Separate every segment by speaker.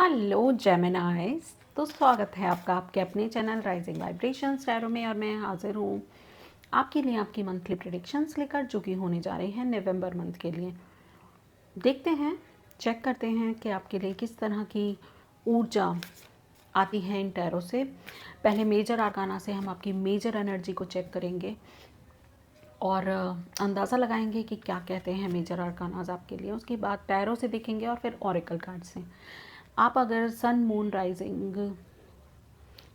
Speaker 1: Hello जेमिनाइज। तो स्वागत है आपका आपके अपने चैनल राइजिंग वाइब्रेशंस टैरो में। और मैं हाजिर हूँ आपके लिए आपकी मंथली प्रेडिक्शंस लेकर, जो कि होने जा रही हैं नवंबर मंथ के लिए। देखते हैं, चेक करते हैं कि आपके लिए किस तरह की ऊर्जा आती है इन टैरो से। पहले मेजर आर्काना से हम आपकी मेजर एनर्जी को चेक करेंगे और अंदाज़ा लगाएंगे कि क्या कहते हैं मेजर आर्कानाज आपके लिए। उसके बाद टैरो से देखेंगे और फिर ऑरेकल कार्ड से। आप अगर सन मून राइजिंग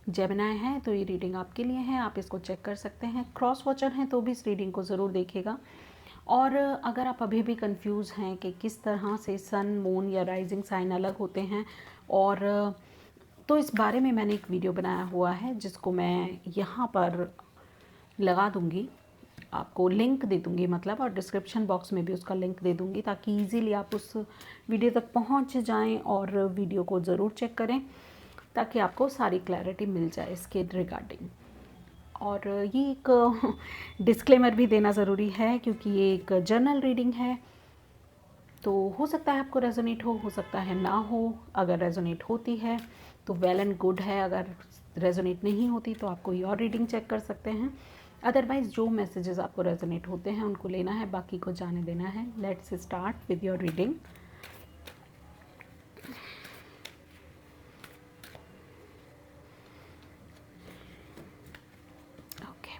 Speaker 1: जेमिनाई हैं तो ये रीडिंग आपके लिए है, आप इसको चेक कर सकते हैं। क्रॉस वॉचर हैं तो भी इस रीडिंग को ज़रूर देखिएगा। और अगर आप अभी भी कंफ्यूज हैं कि किस तरह से सन मून या राइजिंग साइन अलग होते हैं, और तो इस बारे में मैंने एक वीडियो बनाया हुआ है जिसको मैं यहाँ पर लगा दूँगी, आपको लिंक दे दूँगी मतलब, और डिस्क्रिप्शन बॉक्स में भी उसका लिंक दे दूँगी ताकि इजीली आप उस वीडियो तक पहुँच जाएं और वीडियो को ज़रूर चेक करें ताकि आपको सारी क्लैरिटी मिल जाए इसके रिगार्डिंग। और ये एक डिस्क्लेमर भी देना ज़रूरी है क्योंकि ये एक जर्नल रीडिंग है, तो हो सकता है आपको रेजोनेट हो सकता है ना हो। अगर रेजोनेट होती है तो वेल एंड गुड है, अगर रेजोनेट नहीं होती तो आप कोई और रीडिंग चेक कर सकते हैं। अदरवाइज़ जो मैसेजेस आपको रेजोनेट होते हैं उनको लेना है, बाकी को जाने देना है। Let's start with your reading. Okay,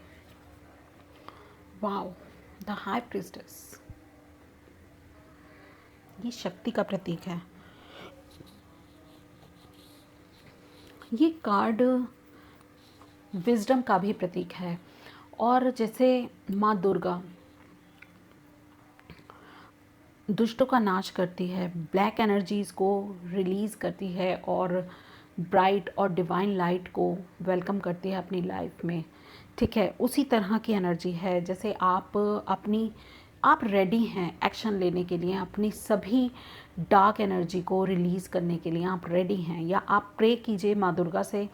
Speaker 1: wow, the high priestess. ये शक्ति का प्रतीक है। ये कार्ड विजडम का भी प्रतीक है। और जैसे माँ दुर्गा दुष्टों का नाश करती है, ब्लैक एनर्जीज़ को रिलीज़ करती है और ब्राइट और डिवाइन लाइट को वेलकम करती है अपनी लाइफ में, ठीक है, उसी तरह की एनर्जी है। जैसे आप रेडी हैं एक्शन लेने के लिए, अपनी सभी डार्क एनर्जी को रिलीज़ करने के लिए आप रेडी हैं, या आप प्रे कीजिए माँ दुर्गा से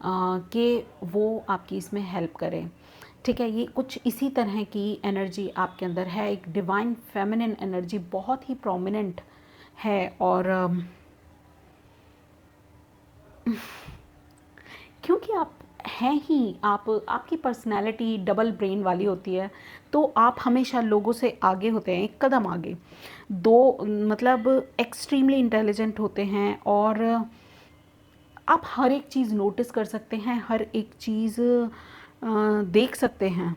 Speaker 1: कि वो आपकी इसमें हेल्प करें, ठीक है। ये कुछ इसी तरह की एनर्जी आपके अंदर है। एक डिवाइन फेमिनिन एनर्जी बहुत ही प्रोमिनेंट है। और क्योंकि आप हैं ही, आपकी पर्सनैलिटी डबल ब्रेन वाली होती है, तो आप हमेशा लोगों से आगे होते हैं, एक कदम आगे, मतलब एक्सट्रीमली इंटेलिजेंट होते हैं। और आप हर एक चीज़ नोटिस कर सकते हैं, हर एक चीज़ देख सकते हैं,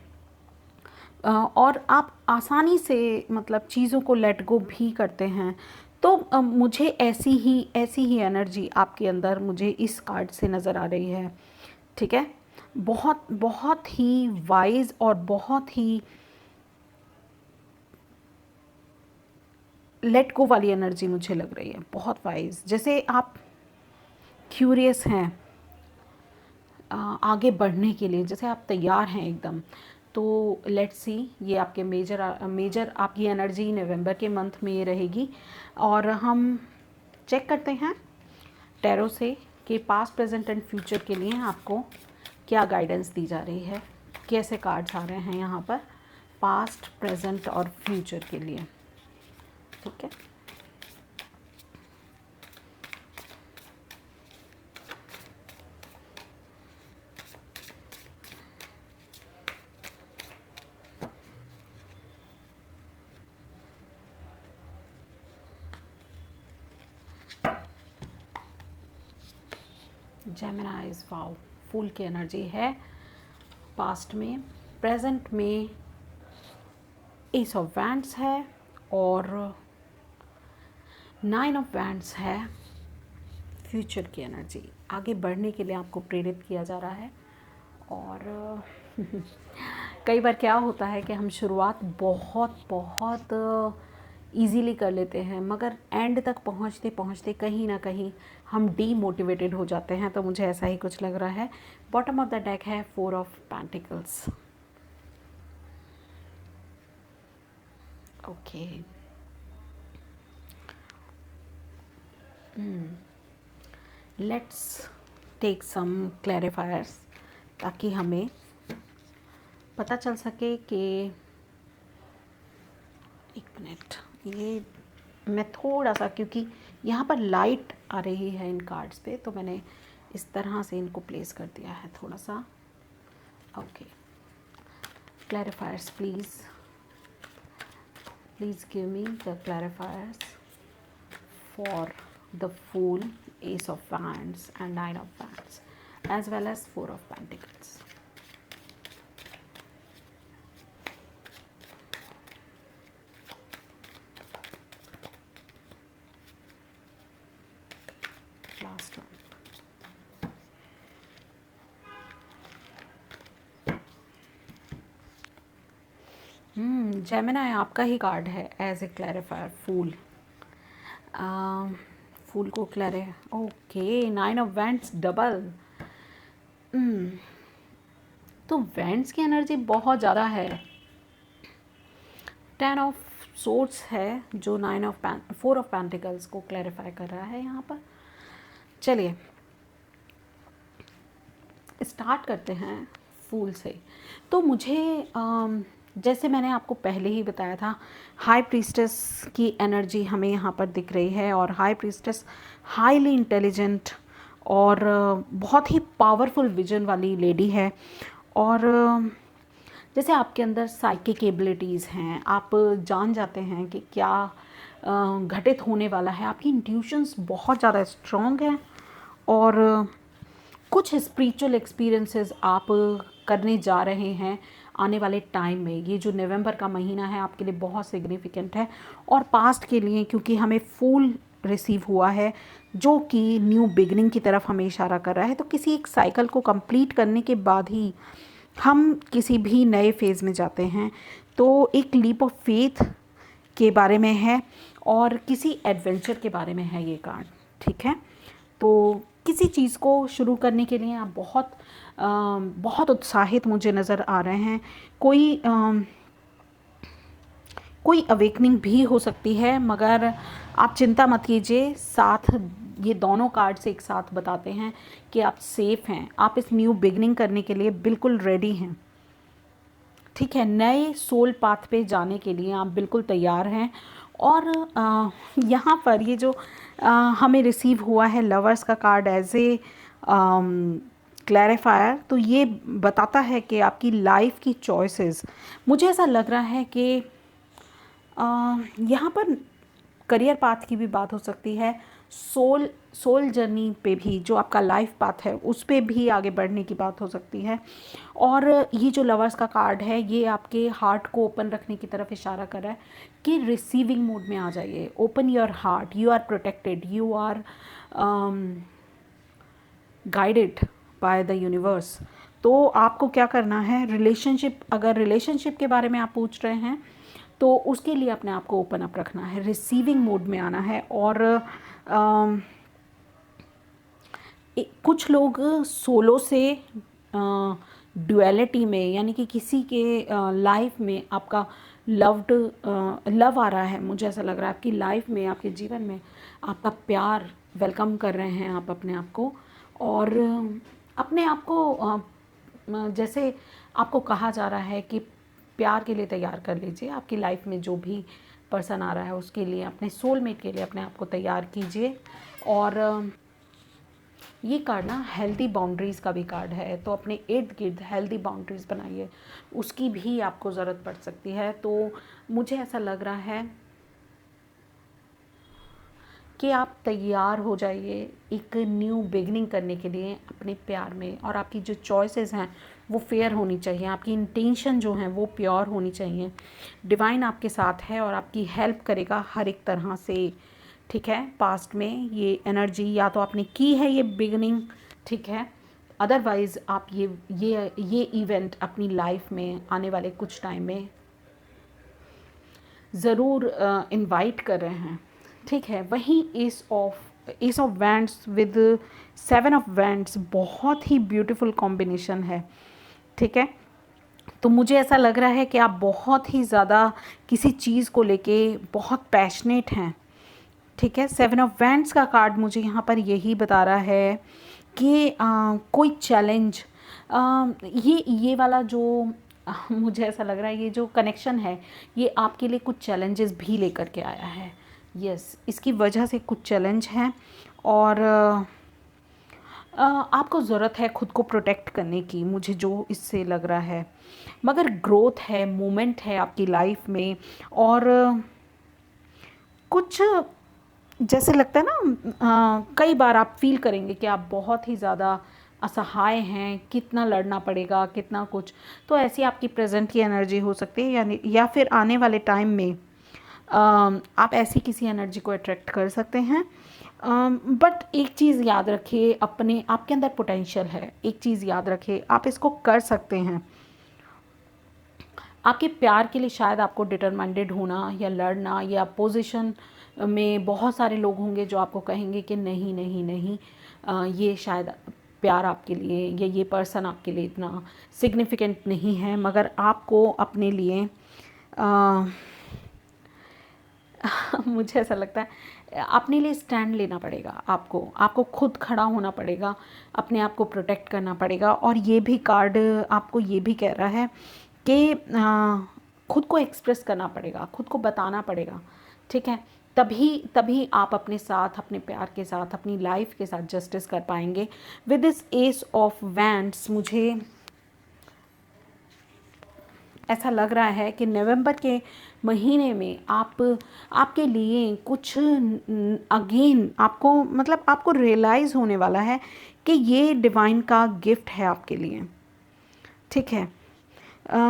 Speaker 1: और आप आसानी से मतलब चीज़ों को लेट गो भी करते हैं। तो मुझे ऐसी ही एनर्जी आपके अंदर मुझे इस कार्ड से नज़र आ रही है, ठीक है। बहुत बहुत ही वाइज और बहुत ही लेट गो वाली एनर्जी मुझे लग रही है, बहुत वाइज। जैसे आप क्यूरियस हैं आगे बढ़ने के लिए, जैसे आप तैयार हैं एकदम। तो लेट्स सी, ये आपके मेजर आपकी एनर्जी नवंबर के मंथ में ये रहेगी। और हम चेक करते हैं टैरो से कि पास्ट प्रेजेंट एंड फ्यूचर के लिए आपको क्या गाइडेंस दी जा रही है, कैसे कार्ड्स आ रहे हैं यहाँ पर पास्ट प्रेजेंट और फ्यूचर के लिए, ठीक है। जेमिनाइज, वाओ, फूल की एनर्जी है पास्ट में। प्रेजेंट में एस ऑफ वैंड्स है और 9 ऑफ वैंड्स है। फ्यूचर की एनर्जी, आगे बढ़ने के लिए आपको प्रेरित किया जा रहा है। और कई बार क्या होता है कि हम शुरुआत बहुत बहुत ईजीली कर लेते हैं, मगर एंड तक पहुंचते पहुंचते कहीं ना कहीं हम डीमोटिवेटेड हो जाते हैं। तो मुझे ऐसा ही कुछ लग रहा है। बॉटम ऑफ द डेक है 4 of pentacles. Okay, let's take some clarifiers ताकि हमें पता चल सके कि एक मिनट, ये मैं थोड़ा सा, क्योंकि यहाँ पर लाइट आ रही है इन कार्ड्स पे, तो मैंने इस तरह से इनको प्लेस कर दिया है थोड़ा सा। Okay, clarifiers please give me the clarifiers for the Fool, Ace of Wands and Nine of Wands, as well as Four of Pentacles. Last one. Gemini आपका ही कार्ड है एज ए क्लैरिफायर, फूल। फूल को okay, 9 of wands double. तो wands की energy बहुत ज़्यादा है। 10 of swords है जो 4 ऑफ पेंटिकल्स को क्लैरिफाई कर रहा है यहाँ पर। चलिए स्टार्ट करते हैं फूल से। तो मुझे जैसे मैंने आपको पहले ही बताया था, हाई प्रीस्टेस की एनर्जी हमें यहाँ पर दिख रही है, और हाई प्रीस्टेस हाईली इंटेलिजेंट और बहुत ही पावरफुल विजन वाली लेडी है। और जैसे आपके अंदर साइकिक एबिलिटीज़ हैं, आप जान जाते हैं कि क्या घटित होने वाला है। आपकी इंट्यूशंस बहुत ज़्यादा स्ट्रॉन्ग हैं, और कुछ स्पिरिचुअल एक्सपीरियंसेस आप करने जा रहे हैं आने वाले टाइम में। ये जो नवंबर का महीना है आपके लिए बहुत सिग्निफिकेंट है, और पास्ट के लिए, क्योंकि हमें फूल रिसीव हुआ है जो कि न्यू बिगनिंग की तरफ हमें इशारा कर रहा है। तो किसी एक साइकिल को कंप्लीट करने के बाद ही हम किसी भी नए फेज़ में जाते हैं। तो एक लीप ऑफ फेथ के बारे में है, और किसी एडवेंचर के बारे में है ये कार्ड, ठीक है। तो किसी चीज़ को शुरू करने के लिए आप बहुत उत्साहित मुझे नज़र आ रहे हैं। कोई अवेकनिंग भी हो सकती है, मगर आप चिंता मत कीजिए। साथ ये दोनों कार्ड्स एक साथ बताते हैं कि आप सेफ़ हैं, आप इस न्यू बिगनिंग करने के लिए बिल्कुल रेडी हैं, ठीक है। नए सोल पाथ पे जाने के लिए आप बिल्कुल तैयार हैं। और यहाँ पर ये जो हमें रिसीव हुआ है लवर्स का कार्ड एज ए क्लैरिफायर, तो ये बताता है कि आपकी लाइफ की चॉइसेस, मुझे ऐसा लग रहा है कि यहाँ पर करियर पाथ की भी बात हो सकती है, सोल जर्नी पे भी, जो आपका लाइफ पाथ है उस पे भी आगे बढ़ने की बात हो सकती है। और ये जो लवर्स का कार्ड है ये आपके हार्ट को ओपन रखने की तरफ इशारा कर रहा है कि रिसीविंग मोड में आ जाइए। Open your heart, you are protected, you are guided by the universe. तो आपको क्या करना है, अगर रिलेशनशिप के बारे में आप पूछ रहे हैं तो उसके लिए अपने आप को ओपन अप रखना है, रिसीविंग मोड में आना है। और कुछ लोग सोलो से ड्युअलिटी में, यानी कि किसी के लाइफ में आपका लव आ रहा है, मुझे ऐसा लग रहा है आपकी लाइफ में, आपके जीवन में आपका प्यार वेलकम कर रहे हैं आप अपने आप को। और अपने आप को जैसे आपको कहा जा रहा है कि प्यार के लिए तैयार कर लीजिए। आपकी लाइफ में जो भी पर्सन आ रहा है उसके लिए, अपने सोलमेट के लिए अपने आप को तैयार कीजिए। और ये कार्ड ना हेल्दी बाउंड्रीज़ का भी कार्ड है, तो अपने इर्द गिर्द हेल्दी बाउंड्रीज़ बनाइए, उसकी भी आपको ज़रूरत पड़ सकती है। तो मुझे ऐसा लग रहा है कि आप तैयार हो जाइए एक न्यू बिगनिंग करने के लिए अपने प्यार में। और आपकी जो चॉइसेस हैं वो फेयर होनी चाहिए, आपकी इंटेंशन जो हैं वो प्योर होनी चाहिए। डिवाइन आपके साथ है और आपकी हेल्प करेगा हर एक तरह से, ठीक है। पास्ट में ये एनर्जी या तो आपने की है ये बिगनिंग, ठीक है, अदरवाइज़ आप ये इवेंट अपनी लाइफ में आने वाले कुछ टाइम में ज़रूर इनवाइट कर रहे हैं, ठीक है। वहीं S of wands with 7 of wands बहुत ही ब्यूटीफुल कॉम्बिनेशन है, ठीक है। तो मुझे ऐसा लग रहा है कि आप बहुत ही ज़्यादा किसी चीज़ को लेके बहुत पैशनेट हैं, ठीक है। 7 ऑफ वैंड्स का कार्ड मुझे यहाँ पर यही बता रहा है कि कोई चैलेंज, ये वाला जो मुझे ऐसा लग रहा है ये जो कनेक्शन है ये आपके लिए कुछ चैलेंजेस भी लेकर के आया है। यस, इसकी वजह से कुछ चैलेंज हैं और आपको ज़रूरत है खुद को प्रोटेक्ट करने की, मुझे जो इससे लग रहा है। मगर ग्रोथ है, मूवमेंट है आपकी लाइफ में। और कुछ जैसे लगता है ना, कई बार आप फील करेंगे कि आप बहुत ही ज़्यादा असहाय हैं, कितना लड़ना पड़ेगा, कितना कुछ। तो ऐसी आपकी प्रेजेंट की एनर्जी हो सकती है, यानी या फिर आने वाले टाइम में आप ऐसी किसी एनर्जी को अट्रैक्ट कर सकते हैं। बट एक चीज़ याद रखिए, अपने आपके अंदर पोटेंशियल है, एक चीज़ याद रखिए, आप इसको कर सकते हैं। आपके प्यार के लिए शायद आपको डिटरमाइंडेड होना या लड़ना, या पोजीशन में बहुत सारे लोग होंगे जो आपको कहेंगे कि नहीं नहीं नहीं, ये शायद प्यार आपके लिए या ये पर्सन आपके लिए इतना सिग्निफिकेंट नहीं है। मगर आपको अपने लिए मुझे ऐसा लगता है अपने लिए स्टैंड लेना पड़ेगा, आपको खुद खड़ा होना पड़ेगा, अपने आप को प्रोटेक्ट करना पड़ेगा। और ये भी कार्ड आपको ये भी कह रहा है कि खुद को एक्सप्रेस करना पड़ेगा, खुद को बताना पड़ेगा, ठीक है। तभी तभी आप अपने साथ, अपने प्यार के साथ, अपनी लाइफ के साथ जस्टिस कर पाएंगे। With this S of wands मुझे ऐसा लग रहा है कि नवंबर के महीने में आपके लिए कुछ अगेन आपको मतलब आपको रियलाइज़ होने वाला है कि ये डिवाइन का गिफ्ट है आपके लिए, ठीक है।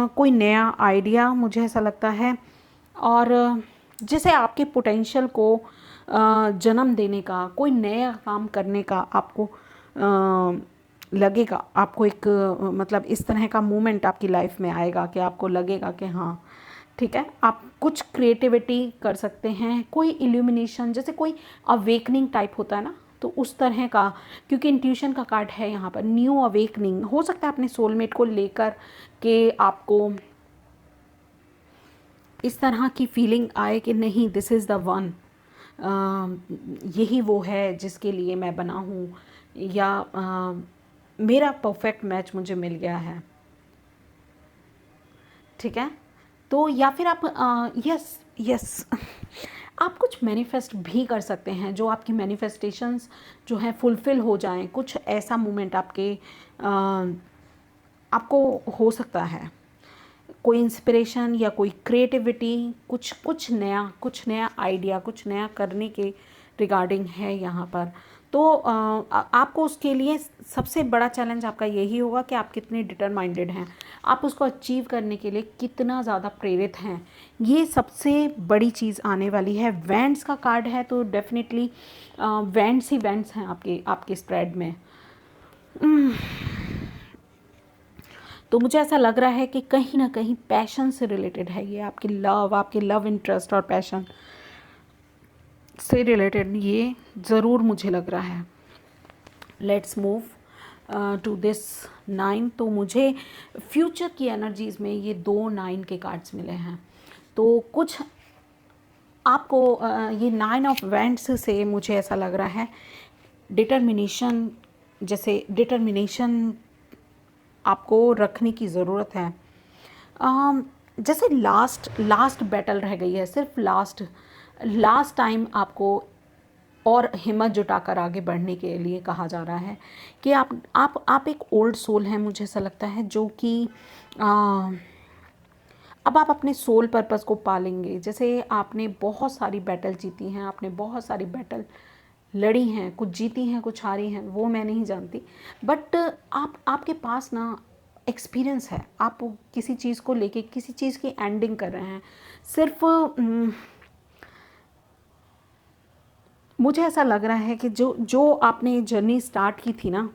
Speaker 1: कोई नया आइडिया मुझे ऐसा लगता है, और जैसे आपके पोटेंशियल को जन्म देने का, कोई नया काम करने का आपको लगेगा, आपको एक मतलब इस तरह का मोमेंट आपकी लाइफ में आएगा कि आपको लगेगा कि हाँ ठीक है, आप कुछ क्रिएटिविटी कर सकते हैं, कोई इल्यूमिनेशन, जैसे कोई अवेकनिंग टाइप होता है ना, तो उस तरह का। क्योंकि इंट्यूशन का कार्ड है यहाँ पर, न्यू अवेकनिंग हो सकता है अपने सोलमेट को लेकर के आपको इस तरह की फीलिंग आए कि नहीं, दिस इज़ द वन, यही वो है जिसके लिए मैं बना हूँ, या मेरा परफेक्ट मैच मुझे मिल गया है, ठीक है। तो या फिर आप यस यस आप कुछ मैनिफेस्ट भी कर सकते हैं, जो आपकी मैनिफेस्टेशंस जो हैं फुलफ़िल हो जाएं। कुछ ऐसा मोमेंट आपको हो सकता है, कोई इंस्पिरेशन या कोई क्रिएटिविटी, कुछ नया आइडिया, कुछ नया करने के रिगार्डिंग है यहाँ पर। तो आपको उसके लिए सबसे बड़ा चैलेंज आपका यही होगा कि आप कितने डिटरमाइंडेड हैं, आप उसको अचीव करने के लिए कितना ज़्यादा प्रेरित हैं। ये सबसे बड़ी चीज़ आने वाली है। वैंड्स का कार्ड है तो डेफिनेटली वैंड्स ही वैंड्स हैं आपके स्प्रेड में। तो मुझे ऐसा लग रहा है कि कहीं ना कहीं पैशन से रिलेटेड है ये, आपके लव इंटरेस्ट और पैशन से रिलेटेड ये ज़रूर मुझे लग रहा है। Let's move to this 9। तो मुझे फ्यूचर की एनर्जीज़ में ये 2 9 के कार्ड्स मिले हैं। तो कुछ आपको ये 9 ऑफ वैंड्स से मुझे ऐसा लग रहा है डिटर्मिनेशन, जैसे डिटर्मिनेशन आपको रखने की ज़रूरत है। जैसे लास्ट बैटल रह गई है, सिर्फ लास्ट टाइम आपको और हिम्मत जुटाकर आगे बढ़ने के लिए कहा जा रहा है कि आप एक ओल्ड सोल हैं, मुझे ऐसा लगता है, जो कि अब आप अपने सोल पर्पस को पालेंगे। जैसे आपने बहुत सारी बैटल जीती हैं, आपने बहुत सारी बैटल लड़ी हैं, कुछ जीती हैं कुछ हारी हैं, वो मैं नहीं जानती, बट आपके पास ना एक्सपीरियंस है। आप किसी चीज़ को लेके किसी चीज़ की एंडिंग कर रहे हैं। सिर्फ मुझे ऐसा लग रहा है कि जो आपने जर्नी स्टार्ट की थी ना,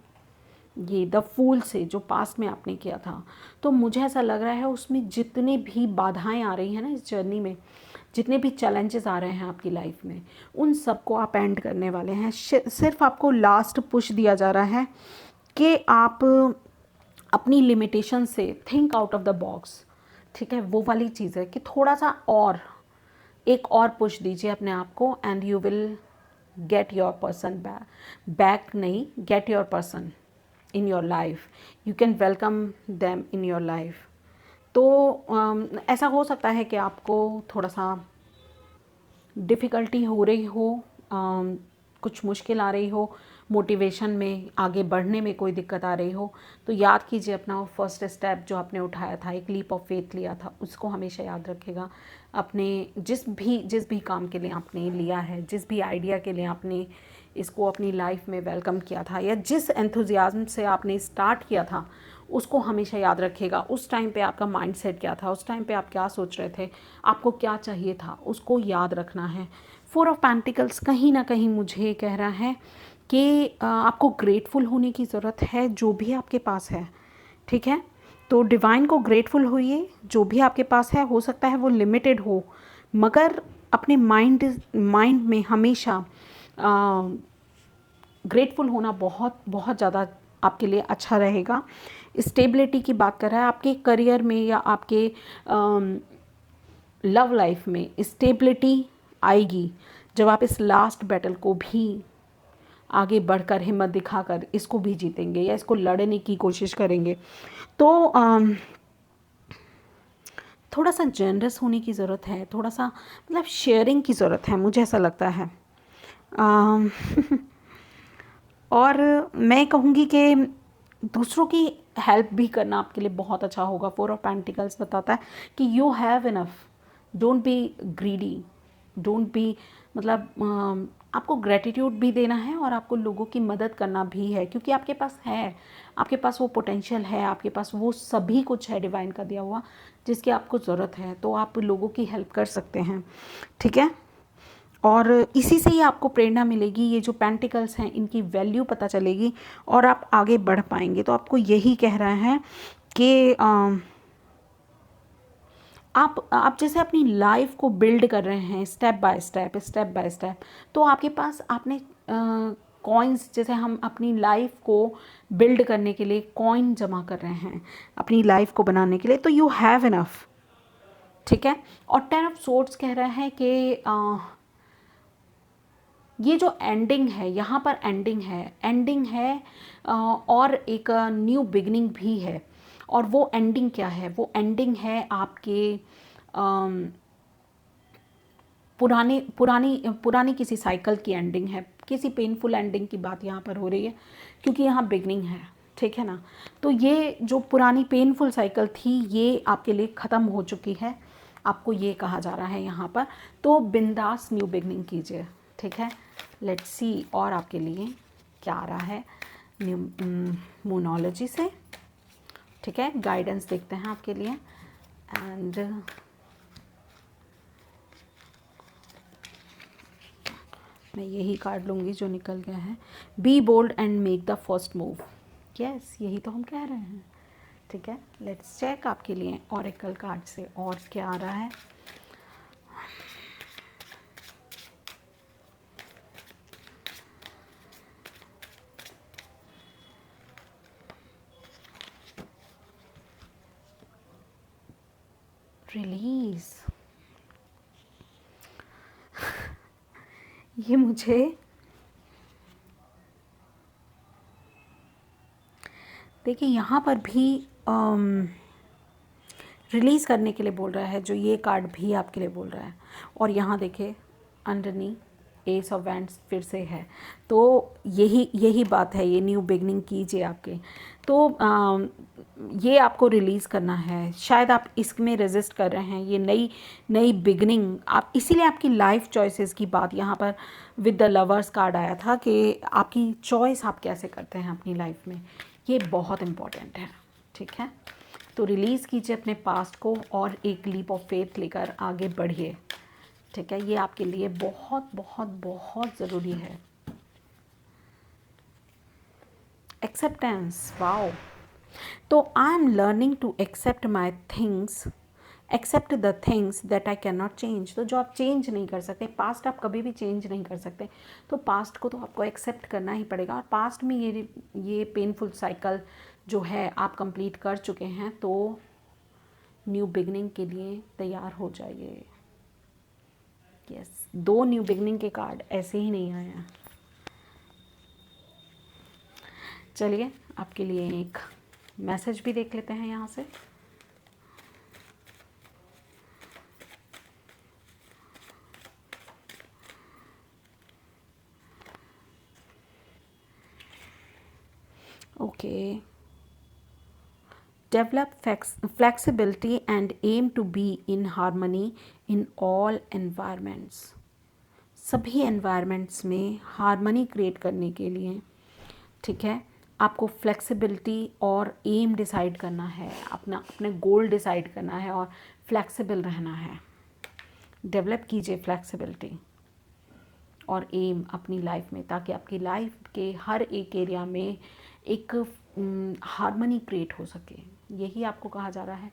Speaker 1: ये द फूल से जो पास्ट में आपने किया था, तो मुझे ऐसा लग रहा है उसमें जितने भी बाधाएं आ रही हैं ना इस जर्नी में, जितने भी चैलेंजेस आ रहे हैं आपकी लाइफ में, उन सबको आप एंड करने वाले हैं। सिर्फ आपको लास्ट पुश दिया जा रहा है कि आप अपनी लिमिटेशन से think out of the box, ठीक है। वो वाली चीज़ है कि थोड़ा सा और एक और पुश दीजिए अपने आप को, and you will get your person back नहीं, get your person in your life, you can welcome them in your life. तो ऐसा हो सकता है कि आपको थोड़ा सा डिफ़िकल्टी हो रही हो कुछ मुश्किल आ रही हो, मोटिवेशन में आगे बढ़ने में कोई दिक्कत आ रही हो, तो याद कीजिए अपना वो फर्स्ट स्टेप जो आपने उठाया था, एक लीप ऑफ फेथ लिया था, उसको हमेशा याद रखिएगा। अपने जिस भी काम के लिए आपने लिया है, जिस भी आइडिया के लिए आपने इसको अपनी लाइफ में वेलकम किया था, या जिस एंथुजियाज्म से आपने स्टार्ट किया था, उसको हमेशा याद रखिएगा। उस टाइम पे आपका माइंडसेट क्या था, उस टाइम पे आप क्या सोच रहे थे, आपको क्या चाहिए था, उसको याद रखना है। फोर ऑफ पेंटिकल्स कहीं ना कहीं मुझे कह रहा है कि आपको ग्रेटफुल होने की ज़रूरत है जो भी आपके पास है, ठीक है। तो डिवाइन को ग्रेटफुल होइए, जो भी आपके पास है, हो सकता है वो लिमिटेड हो, मगर अपने माइंड में हमेशा ग्रेटफुल होना बहुत बहुत ज़्यादा आपके लिए अच्छा रहेगा। स्टेबिलिटी की बात कर रहा है, आपके करियर में या आपके लव लाइफ में स्टेबिलिटी आएगी जब आप इस लास्ट बैटल को भी आगे बढ़कर हिम्मत दिखाकर इसको भी जीतेंगे या इसको लड़ने की कोशिश करेंगे। तो थोड़ा सा जनरस होने की ज़रूरत है, थोड़ा सा मतलब शेयरिंग की ज़रूरत है, मुझे ऐसा लगता है। और मैं कहूँगी कि दूसरों की हेल्प भी करना आपके लिए बहुत अच्छा होगा। फोर ऑफ पेंटिकल्स बताता है कि you have enough, don't be greedy, don't be मतलब आपको ग्रेटिट्यूड भी देना है और आपको लोगों की मदद करना भी है, क्योंकि आपके पास है, आपके पास वो पोटेंशियल है, आपके पास वो सभी कुछ है डिवाइन का दिया हुआ जिसकी आपको ज़रूरत है, तो आप लोगों की हेल्प कर सकते हैं, ठीक है। और इसी से ही आपको प्रेरणा मिलेगी, ये जो पेंटिकल्स हैं इनकी वैल्यू पता चलेगी और आप आगे बढ़ पाएंगे। तो आपको यही कह रहा है कि आप जैसे अपनी लाइफ को बिल्ड कर रहे हैं स्टेप बाय स्टेप, तो आपके पास आपने कॉइन्स, जैसे हम अपनी लाइफ को बिल्ड करने के लिए कॉइन जमा कर रहे हैं अपनी लाइफ को बनाने के लिए, तो यू हैव इनफ, ठीक है। और 10 ऑफ सोर्ड्स कह रहा है कि ये जो एंडिंग है, यहाँ पर एंडिंग है और एक न्यू बिगनिंग भी है। और वो एंडिंग क्या है, वो एंडिंग है आपके पुराने पुरानी पुरानी किसी साइकिल की एंडिंग है, किसी पेनफुल एंडिंग की बात यहाँ पर हो रही है, क्योंकि यहाँ बिगनिंग है, ठीक है ना। तो ये जो पुरानी पेनफुल साइकिल थी ये आपके लिए ख़त्म हो चुकी है, आपको ये कहा जा रहा है यहाँ पर। तो बिंदास न्यू बिगनिंग कीजिए, ठीक है। लेट्स सी और आपके लिए क्या आ रहा है मूनोलॉजी से, ठीक है। गाइडेंस देखते हैं आपके लिए। एंड मैं यही कार्ड लूँगी जो निकल गया है। Be bold and make the first move. Yes, यही तो हम कह रहे हैं, ठीक है। लेट्स चेक आपके लिए ऑरेकल कार्ड से और क्या आ रहा है। रिलीज, ये मुझे देखिए यहाँ पर भी रिलीज़ करने के लिए बोल रहा है, जो ये कार्ड भी आपके लिए बोल रहा है। और यहाँ देखिए अंडरनी एस ऑफ वैंड्स फिर से है, तो यही बात है, ये न्यू बिगनिंग कीजिए आपके। तो ये आपको रिलीज़ करना है, शायद आप इसमें रेजिस्ट कर रहे हैं, ये नई बिगनिंग आप, इसीलिए आपकी लाइफ चॉइसेस की बात यहाँ पर विद द लवर्स कार्ड आया था कि आपकी चॉइस आप कैसे करते हैं अपनी लाइफ में, ये बहुत इम्पॉर्टेंट है, ठीक है। तो रिलीज़ कीजिए अपने पास्ट को और एक लीप ऑफ फेथ लेकर आगे बढ़िए, ठीक है। ये आपके लिए बहुत बहुत बहुत ज़रूरी है। Acceptance, wow. तो I am learning to accept my things, accept the things that I can not change. तो जो आप चेंज नहीं कर सकते, पास्ट आप कभी भी चेंज नहीं कर सकते, तो पास्ट को तो आपको एक्सेप्ट करना ही पड़ेगा। और पास्ट में ये पेनफुल साइकिल जो है आप कंप्लीट कर चुके हैं, तो न्यू बिगनिंग के लिए तैयार हो जाइए। यस, 2 न्यू बिगनिंग के कार्ड ऐसे ही नहीं आए हैं। चलिए आपके लिए एक मैसेज भी देख लेते हैं यहाँ से। Okay, develop flexibility and aim to be in harmony in all environments. सभी एनवायरनमेंट्स में हार्मनी क्रिएट करने के लिए, ठीक है, आपको फ्लेक्सिबिलिटी और एम डिसाइड करना है, अपने गोल डिसाइड करना है और फ्लेक्सिबल रहना है। डेवलप कीजिए फ्लेक्सिबिलिटी और एम अपनी लाइफ में, ताकि आपकी लाइफ के हर एक एरिया में एक हार्मनी क्रिएट हो सके। यही आपको कहा जा रहा है।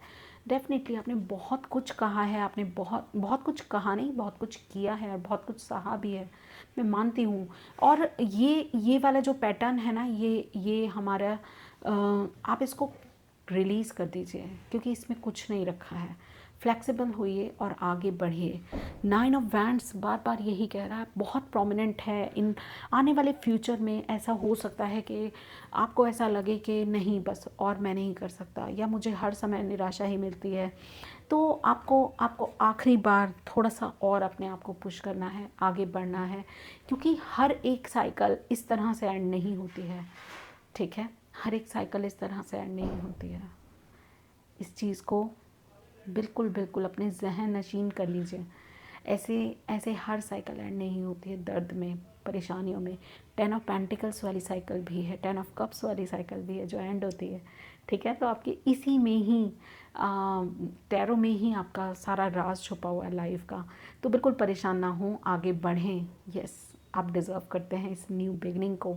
Speaker 1: डेफिनेटली आपने बहुत कुछ कहा है, आपने बहुत बहुत कुछ कहा नहीं, बहुत कुछ किया है और बहुत कुछ सहा भी है, मैं मानती हूँ। और ये वाला जो पैटर्न है ना, ये हमारा आप इसको रिलीज़ कर दीजिए, क्योंकि इसमें कुछ नहीं रखा है। फ्लेक्सिबल होइए और आगे बढ़िए। 9 ऑफ वैंड्स बार बार यही कह रहा है, बहुत प्रोमिनेंट है। इन आने वाले फ्यूचर में ऐसा हो सकता है कि आपको ऐसा लगे कि नहीं, बस और मैं नहीं कर सकता, या मुझे हर समय निराशा ही मिलती है। तो आपको आखिरी बार थोड़ा सा और अपने आप को पुश करना है, आगे बढ़ना है, क्योंकि हर एक साइकिल इस तरह से एंड नहीं होती है, ठीक है। हर एक साइकिल इस तरह से एंड नहीं होती है। इस चीज़ को बिल्कुल बिल्कुल अपने जहन नशीन कर लीजिए। ऐसे ऐसे हर साइकिल एंड नहीं होती है। दर्द में, परेशानियों में 10 ऑफ पेंटिकल्स वाली साइकिल भी है, 10 ऑफ कप्स वाली साइकिल भी है जो एंड होती है, ठीक है। तो आपके इसी में ही टैरो में ही आपका सारा राज छुपा हुआ है लाइफ का। तो बिल्कुल परेशान ना हो, आगे बढ़ें। यस, आप डिज़र्व करते हैं इस न्यू बिगनिंग को,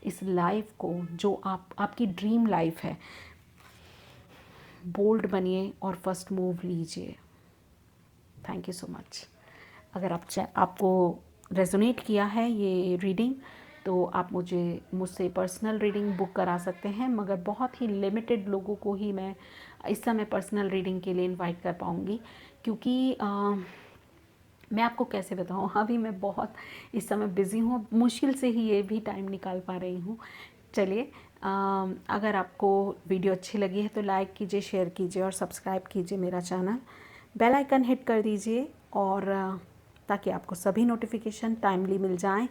Speaker 1: इस लाइफ को जो आपकी ड्रीम लाइफ है। बोल्ड बनिए और फर्स्ट मूव लीजिए। Thank you so much. अगर आपको रेजोनेट किया है ये रीडिंग, तो आप मुझसे पर्सनल रीडिंग बुक करा सकते हैं, मगर बहुत ही लिमिटेड लोगों को ही मैं इस समय पर्सनल रीडिंग के लिए इनवाइट कर पाऊँगी, क्योंकि मैं आपको कैसे बताऊँ, अभी मैं बहुत इस समय बिज़ी हूँ, मुश्किल से ही ये भी टाइम निकाल पा रही हूँ। चलिए, अगर आपको वीडियो अच्छी लगी है तो लाइक कीजिए, शेयर कीजिए और सब्सक्राइब कीजिए मेरा चैनल। बेल आइकन हिट कर दीजिए, और ताकि आपको सभी नोटिफिकेशन टाइमली मिल जाएं।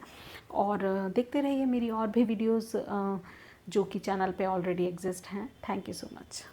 Speaker 1: और देखते रहिए मेरी और भी वीडियोस जो कि चैनल पे ऑलरेडी एग्जिस्ट हैं। Thank you so much.